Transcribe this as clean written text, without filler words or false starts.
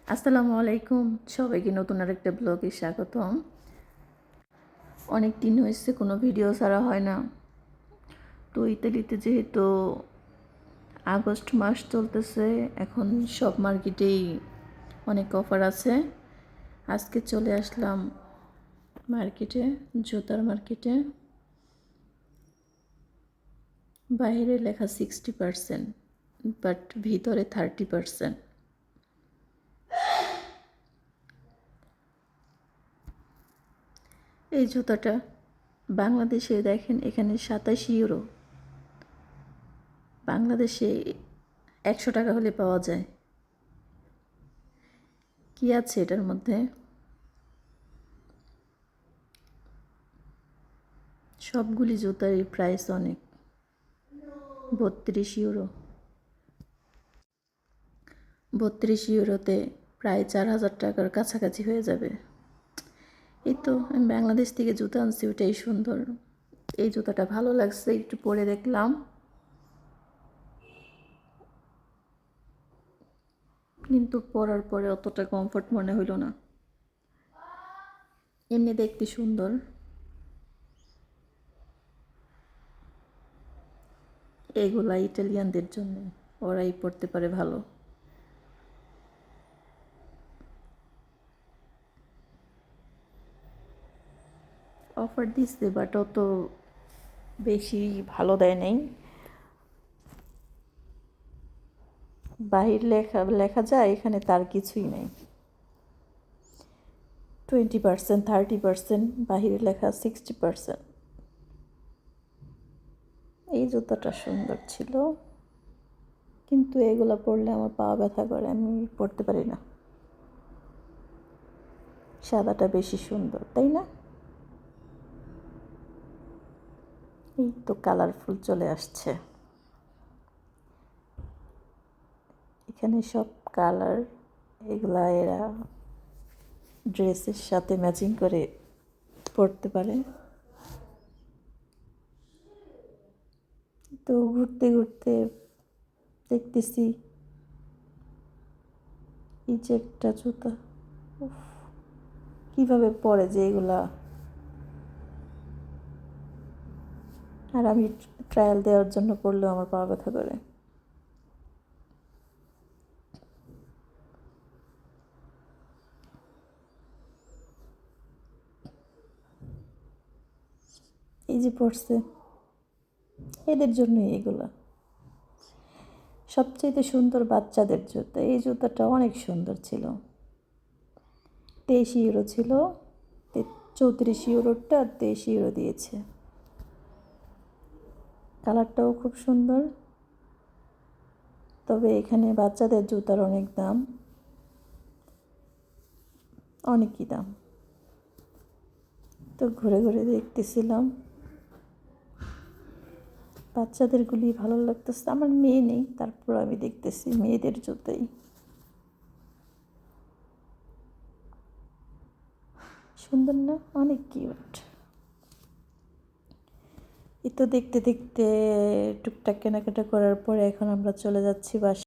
আসসালামু আলাইকুম, সবাইকে নতুন আরেকটা ব্লগে স্বাগতম। অনেক দিন হয়েছে কোনো ভিডিও ছাড়া হয় না। তো ইতালিতে যেহেতু আগস্ট মাস চলতেছে, এখন সব মার্কেটেই অনেক অফার আছে। আজকে চলে আসলাম মার্কেটে, জুতার মার্কেটে। বাইরে লেখা 60%, বাট ভিতরে 30%। এই জুতাটা বাংলাদেশে দেখেন এখানে 27 ইউরো, বাংলাদেশে 100 টাকা হলে পাওয়া যায়। কি আছে এটার মধ্যে? সবগুলি জুতারই প্রাইস অনেক, 32 ইউরো। 32 ইউরোতে প্রায় 4,000 টাকার কাছাকাছি হয়ে যাবে। এই তো আমি বাংলাদেশ থেকে জুতা আনছি, ওটাই সুন্দর। এই জুতাটা ভালো লাগছে, একটু পরে দেখলাম, কিন্তু পরার পরে অতটা কমফোর্ট মনে হইল না। এমনি দেখতে সুন্দর, এগুলা ইটালিয়ানদের জন্য, ওরাই পরতে পারে ভালো। অফার দিচ্ছে, বাট অত বেশি ভালো দেয় নাই। বাহির লেখা লেখা যায়, এখানে তার কিছুই নেই। 20%, 30%, বাহিরে লেখা 60%। এই জুতাটা সুন্দর ছিল, কিন্তু এগুলো পরলে আমার পা ব্যথা করে, আমি পরতে পারি না। সাদাটা বেশি সুন্দর, তাই না? এই তো কালারফুল চলে আসছে, এখানে সব কালার। এগুলা এরা ড্রেসের সাথে ম্যাচিং করে পরতে পারে। তো ঘুরতে ঘুরতে দেখতেছি এই যে একটা জুতা, উফ, কীভাবে পরে যে এগুলা। আর আমি ট্রায়াল দেওয়ার জন্য পরলেও আমার পা ব্যথা করে। এই যে পড়ছে, এদের জন্যই এগুলো। সবচেয়ে সুন্দর বাচ্চাদের জুতা, এই জুতাটা অনেক সুন্দর ছিল। 23 ইউরো ছিল, 34 ইউরোটা 23 ইউরো দিয়েছে। কালারটাও খুব সুন্দর, তবে এখানে বাচ্চাদের জুতার অনেক দাম, অনেকই দাম। তো ঘুরে ঘুরে দেখতেছিলাম, বাচ্চাদেরগুলি ভালো লাগতেছে। আমার মেয়ে নেই, তারপর আমি দেখতেছি মেয়েদের জুতাই। সুন্দর না? অনেক কিউট। এই তো দেখতে দেখতে টুকটাক কেনাকাটা করার পরে এখন আমরা চলে যাচ্ছি বাসায়।